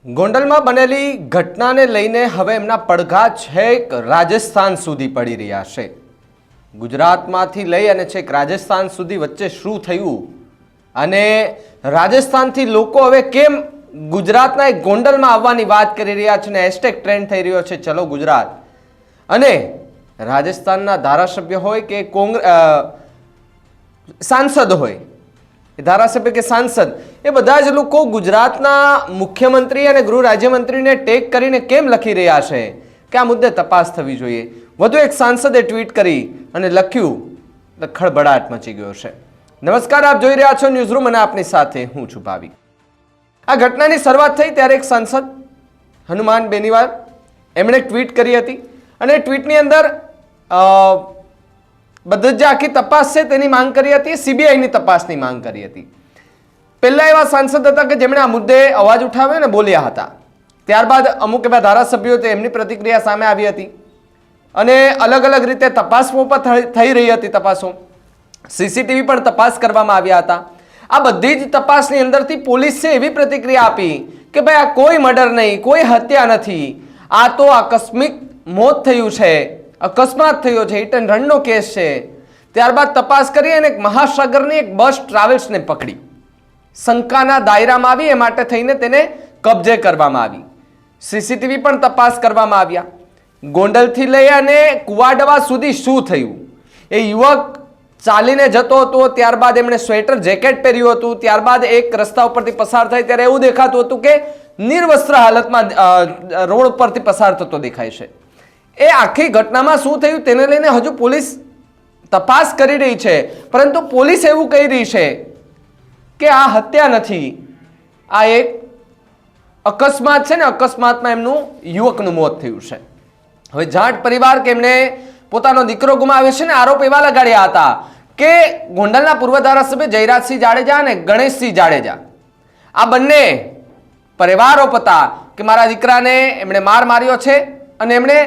ગોંડલમાં બનેલી ઘટનાને લઈને હવે એમના પડઘા છેક રાજસ્થાન સુધી પડી રહ્યા છે। ગુજરાતમાંથી લઈ અને છેક રાજસ્થાન સુધી વચ્ચે શું થયું અને રાજસ્થાનથી લોકો હવે કેમ ગુજરાતના એક ગોંડલમાં આવવાની વાત કરી રહ્યા છે અને હેશટેગ ટ્રેન્ડ થઈ રહ્યો છે ચલો ગુજરાત। અને રાજસ્થાનના ધારાસભ્ય હોય કે સાંસદ હોય, ધારાસભ્ય કે સાંસદ, એ બધા જ લોકો ગુજરાતના મુખ્યમંત્રી અને ગૃહ રાજ્યમંત્રીને ટેગ કરીને કેમ લખી રહ્યા છે કે આ મુદ્દે તપાસ થવી જોઈએ। વધુ એક સાંસદે ટ્વીટ કરી અને લખ્યું, ખળભળાટ મચી ગયો છે। નમસ્કાર, આપ જોઈ રહ્યા છો ન્યૂઝરૂમ અને આપની સાથે હું છું ભાવિક। આ ઘટનાની શરૂઆત થઈ ત્યારે એક સાંસદ હનુમાન બેનીવાલ એમણે ટ્વીટ કરી હતી અને ટ્વીટની અંદર બધી જ આખી તપાસ છે તેની માંગ કરી હતી, સીબીઆઈની તપાસની માંગ કરી હતી। પહેલા એવા સાંસદ હતા કે જેમણે આ મુદ્દે અવાજ ઉઠાવ્યો અને બોલ્યા હતા, ત્યારબાદ અમુક એવા ધારાસભ્યો તે એમની પ્રતિક્રિયા સામે આવી હતી અને અલગ અલગ રીતે તપાસો પણ થઈ રહી હતી, તપાસો સીસીટીવી પણ તપાસ કરવામાં આવ્યા હતા। આ બધી જ તપાસની અંદરથી પોલીસે એવી પ્રતિક્રિયા આપી કે ભાઈ આ કોઈ મર્ડર નહીં, કોઈ હત્યા નથી, આ તો આકસ્મિક મોત થયું છે, અકસ્માત થયો છે, હિટ એન્ડ રનનો કેસ છે। ત્યારબાદ તપાસ કરી અને એક મહાસાગરની એક બસ ટ્રાવેલ્સને પકડી, શંકાના દાયરામાં આવી એ માટે થઈને તેને કબજે કરવામાં આવી। સીસીટીવી પણ તપાસ કરવામાં આવ્યા। ગોંડલથી લઈ અને કુવાડવા સુધી શું થયું, એ યુવક ચાલીને જતો હતો, ત્યારબાદ એમણે સ્વેટર જેકેટ પહેર્યું હતું, ત્યારબાદ એક રસ્તા ઉપરથી પસાર થાય ત્યારે એવું દેખાતું હતું કે નિર્વસ્ત્ર હાલતમાં રોડ ઉપરથી પસાર થતો દેખાય છે। એ આખી ઘટનામાં શું થયું તેને લઈને હજુ પોલીસ તપાસ કરી રહી છે, પરંતુ પોલીસ એવું કહી રહી છે કે આ હત્યા નથી, આ એક અકસ્માત છે ને અકસ્માતમાં એમનું યુવકનું મોત થયું છે। હવે જાટ પરિવાર કે એમને પોતાનો દીકરો ગુમાવ્યો છે ને આરોપ એવા લગાડ્યા હતા કે ગોંડલના પૂર્વ ધારાસભ્ય જયરાજસિંહ જાડેજા અને ગણેશસિંહ જાડેજા આ બંને પરિવારો હતા કે મારા દીકરાને એમણે માર્યો છે અને એમણે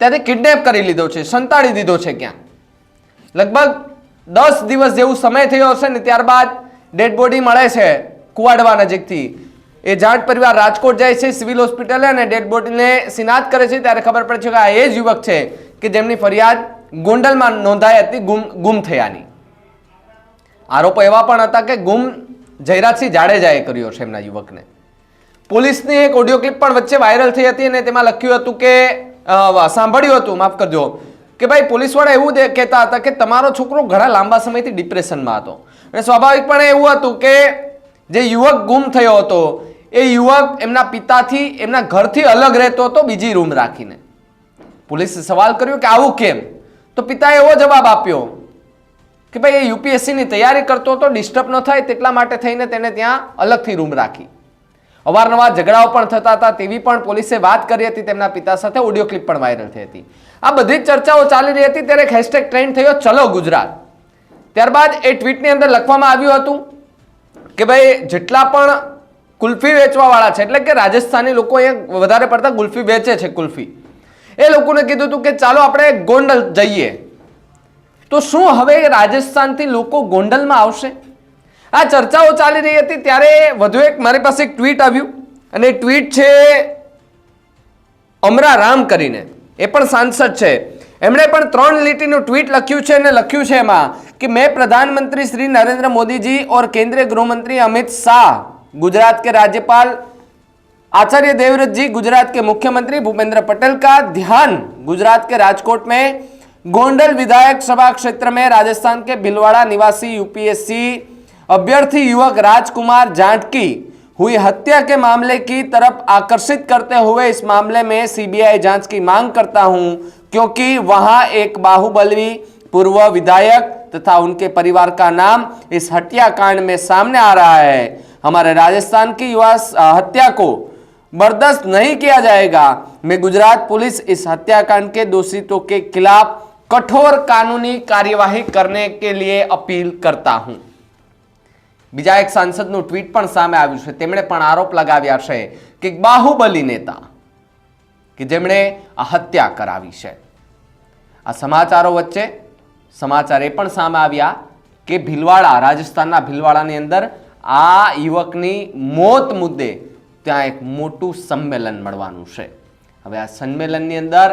ત્યાંથી કિડનેપ કરી લીધો છે, સંતાડી દીધો છે ક્યાં। લગભગ 10 દિવસ જેવું સમય થયો હશે ને ત્યારબાદ ડેડ બોડી મળે છે કુવાડવા નજીકથી। એ જાટ પરિવાર રાજકોટ જાય છે સિવિલ હોસ્પિટલે અને ડેડ બોડીને સિનાત કરે છે ત્યારે ખબર પડે છે કે આ એ જ યુવક છે કે જેમની ફરિયાદ ગોંડલમાં નોંધાઈ હતી ગુમ થયાની। આરોપો એવા પણ હતા કે ગુમ જયરાજસિંહ જાડેજાએ કર્યો છે એમના યુવકને। પોલીસની એક ઓડિયો ક્લિપ પણ વચ્ચે વાયરલ થઈ હતી અને તેમાં લખ્યું હતું કે સાંભળ્યું હતું, માફ કરજો, કે ભાઈ પોલીસવાળા એવું કહેતા હતા કે તમારો છોકરો ઘણા લાંબા સમયથી ડિપ્રેશનમાં હતો અને સ્વાભાવિકપણે એવું હતું કે જે યુવક ગુમ થયો હતો એ યુવક એમના પિતાથી એમના ઘરથી અલગ રહેતો હતો બીજી રૂમ રાખીને। પોલીસે સવાલ કર્યો કે આવું કેમ, તો પિતાએ એવો જવાબ આપ્યો કે ભાઈ એ યુપીએસસીની તૈયારી કરતો હતો, ડિસ્ટર્બ ન થાય તેટલા માટે થઈને તેને ત્યાં અલગથી રૂમ રાખી। અવારનવાર ઝઘડાઓ પણ થતા હતા તેવી પણ પોલીસે વાત કરી હતી તેમના પિતા સાથે, ઓડિયો ક્લિપ પણ વાયરલ થઈ હતી। આ બધી જ ચર્ચાઓ ચાલી રહી હતી ત્યારે એક હેશટેગ ટ્રેન્ડ થયો ચલો ગુજરાત। ત્યારબાદ એ ટ્વીટની અંદર લખવામાં આવ્યું હતું કે ભાઈ જેટલા પણ કુલ્ફી વેચવાવાળા છે, એટલે કે રાજસ્થાની લોકો અહીંયા વધારે પડતા કુલ્ફી વેચે છે, કુલ્ફી, એ લોકોને કીધું હતું કે ચાલો આપણે ગોંડલ જઈએ। તો શું હવે રાજસ્થાનથી લોકો ગોંડલમાં આવશે? આ ચર્ચાઓ ચાલી રહી હતી ત્યારે વધુ એક મારી પાસે એક ટ્વીટ આવ્યું અને ટ્વીટ છે અમરા રામ કરીને, એ પણ સાંસદ છે, એમણે પણ 3 લીટીનું ટ્વીટ લખ્યું છે અને લખ્યું છે એમાં कि मैं प्रधानमंत्री श्री नरेंद्र मोदी जी और केंद्रीय गृह मंत्री अमित शाह, गुजरात के राज्यपाल आचार्य देवव्रत जी, गुजरात के मुख्यमंत्री भूपेंद्र पटेल का ध्यान गुजरात के राजकोट में गोंडल विधायक सभा क्षेत्र में राजस्थान के भिलवाड़ा निवासी यूपीएससी अभ्यर्थी युवक राजकुमार जाट की हुई हत्या के मामले की तरफ आकर्षित करते हुए इस मामले में सीबीआई जांच की मांग करता हूं, क्योंकि वहां एक बाहुबली पूर्व विधायक तथा उनके परिवार का नाम इस हत्याकांड में सामने आ रहा है। हमारे राजस्थान की युवा हत्या को बर्दाश्त नहीं किया जाएगा। मैं गुजरात पुलिस इस हत्याकांड के दोषियों के खिलाफ कठोर कानूनी कार्यवाही करने के लिए अपील करता हूं। બીજા એક સાંસદનું ટ્વીટ પણ સામે આવ્યું છે, તેમણે પણ આરોપ લગાવ્યા છે કે બાહુબલી નેતા કે જેમણે આ હત્યા કરાવી છે। આ સમાચારો વચ્ચે સમાચાર એ પણ સામે આવ્યા કે ભીલવાડા, રાજસ્થાનના ભીલવાડાની અંદર આ યુવકની મોત મુદ્દે ત્યાં એક મોટું સંમેલન મળવાનું છે. હવે આ સંમેલનની અંદર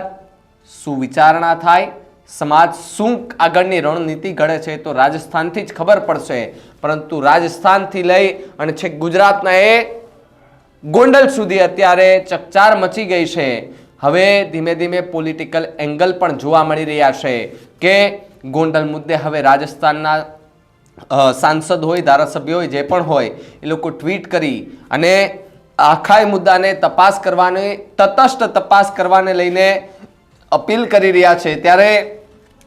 શું વિચારણા થાય, સમાજ શું આગળની રણનીતિ ઘડે છે તો રાજસ્થાનથી જ ખબર પડશે. પરંતુ રાજસ્થાનથી લઈ અને છેક ગુજરાતના એ ગોંડલ સુધી અત્યારે ચકચાર મચી ગઈ છે. હવે ધીમે ધીમે પોલિટિકલ એંગલ પણ જોવા મળી રહ્યા છે કે ગોંડલ મુદ્દે હવે રાજસ્થાનના સાંસદ હોય, ધારાસભ્ય હોય, જે પણ હોય એ લોકો ટ્વીટ કરી અને આખા મુદ્દાને તપાસ કરવાની, તટસ્થ તપાસ કરવાને લઈને અપીલ કરી રહ્યા છે. ત્યારે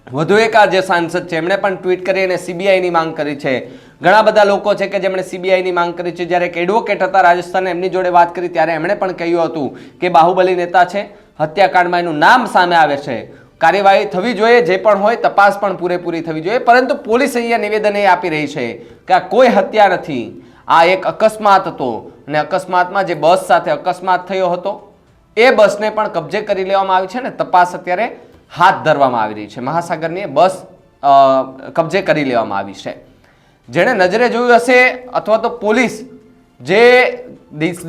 વધુ એક આ જે સાંસદ છે એમણે પણ ટ્વીટ કરી અને સીબીઆઈની માંગ કરી છે. ઘણા બધા લોકો છે કે જેમણે સીબીઆઈની માંગ કરી છે. જ્યારે એક એડવોકેટ હતા રાજસ્થાને એમની જોડે વાત કરી ત્યારે એમણે પણ કહ્યું હતું કે બાહુબલી નેતા છે, હત્યાકાંડમાં એનું નામ સામે આવે છે, કાર્યવાહી થવી જોઈએ, જે પણ હોય તપાસ પણ પૂરેપૂરી થવી જોઈએ. પરંતુ પોલીસ અહીંયા નિવેદન એ આપી રહી છે કે આ કોઈ હત્યા નથી, આ એક અકસ્માત હતો અને અકસ્માતમાં જે બસ સાથે અકસ્માત થયો હતો એ બસને પણ કબજે કરી લેવામાં આવી છે ને તપાસ અત્યારે હાથ ધરવામાં આવી રહી છે. મહાસાગરની બસ કબજે કરી લેવામાં આવી છે. જેણે નજરે જોયું હશે અથવા તો પોલીસ જે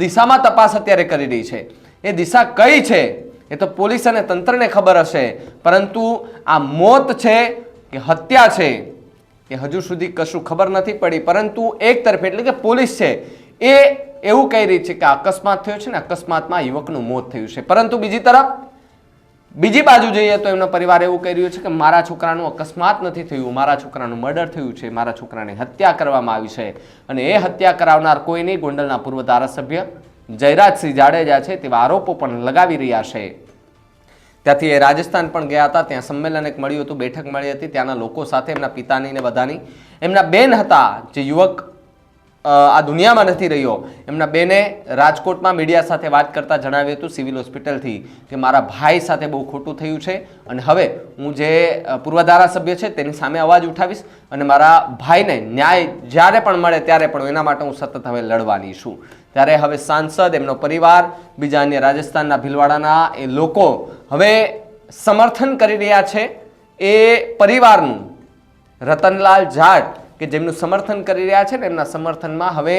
દિશામાં તપાસ અત્યારે કરી રહી છે એ દિશા કઈ છે એ તો પોલીસ અને તંત્રને ખબર હશે. પરંતુ આ મોત છે કે હત્યા છે એ હજુ સુધી કશું ખબર નથી પડી. પરંતુ એક તરફ એટલે કે પોલીસ છે એ એવું કહી રહી છે કે અકસ્માત થયો છે ને અકસ્માતમાં યુવકનું મોત થયું છે. પરંતુ બીજી તરફ બીજી બાજુ જોઈએ તો એમનો પરિવાર એવું કહી રહ્યો છે કે મારા છોકરાનું અકસ્માત નથી થયું, મારા છોકરાનું મર્ડર થયું છે, મારા છોકરાની હત્યા કરવામાં આવી છે. અને એ હત્યા કરાવનાર કોઈ નહીં, ગોંડલના પૂર્વ ધારાસભ્ય જયરાજસિંહ જાડેજા છે તેવા આરોપો પણ લગાવી રહ્યા છે. ત્યાંથી એ રાજસ્થાન પણ ગયા હતા, ત્યાં સંમેલન એક મળ્યું હતું, બેઠક મળી હતી ત્યાંના લોકો સાથે, એમના પિતાની ને બધાની. એમના બેન હતા જે યુવક આ દુનિયામાં નથી રહ્યો, એમના બેને રાજકોટમાં મીડિયા સાથે વાત કરતા જણાવ્યું હતું સિવિલ હોસ્પિટલથી કે મારા ભાઈ સાથે બહુ ખોટું થયું છે અને હવે હું જે પૂર્વ ધારાસભ્ય છે તેની સામે અવાજ ઉઠાવીશ અને મારા ભાઈને ન્યાય જ્યારે પણ મળે ત્યારે પણ એના માટે હું સતત હવે લડવાની છું. ત્યારે હવે સાંસદ, એમનો પરિવાર, બીજા અન્ય રાજસ્થાનના ભીલવાડાના એ લોકો હવે સમર્થન કરી રહ્યા છે એ પરિવારનું. રતનલાલ જાટ કે જેમનું સમર્થન કરી રહ્યા છે ને એમના સમર્થનમાં હવે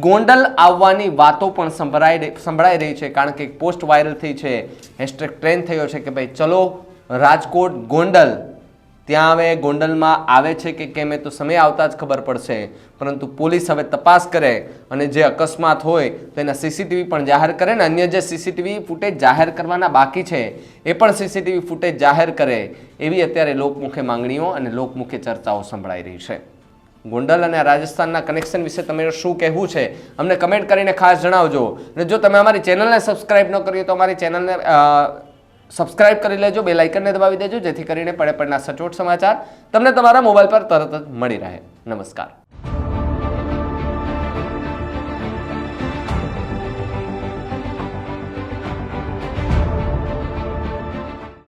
ગોંડલ આવવાની વાતો પણ સંભળાઈ રહી છે. કારણ કે એક પોસ્ટ વાયરલ થઈ છે, હેશટેગ ટ્રેન્ડ થયો છે કે ભાઈ ચલો રાજકોટ ગોંડલ. ત્યાં હવે ગોંડલમાં આવે છે કે કેમ એ તો સમય આવતા જ ખબર પડશે. પરંતુ પોલીસ હવે તપાસ કરે અને જે અકસ્માત હોય તો એના સીસીટીવી પણ જાહેર કરે ને અન્ય જે સીસીટીવી ફૂટેજ જાહેર કરવાના બાકી છે એ પણ સીસીટીવી ફૂટેજ જાહેર કરે, એવી અત્યારે લોકમુખે માંગણીઓ અને લોકમુખે ચર્ચાઓ સંભળાઈ રહી છે. ગોંડલ અને રાજસ્થાનના કનેક્શન વિશે તમારે શું કહેવું છે અમને કમેન્ટ કરીને ખાસ જણાવજો. અને જો તમે અમારી ચેનલને સબસ્ક્રાઇબ ન કરી તો અમારી ચેનલને સબસ્ક્રાઇબ કરી લેજો, બેલ આઇકનને દબાવી દેજો જેથી કરીને પડે પડના સચોટ સમાચાર તમને તમારા મોબાઈલ પર તરત જ મળી રહે. નમસ્કાર.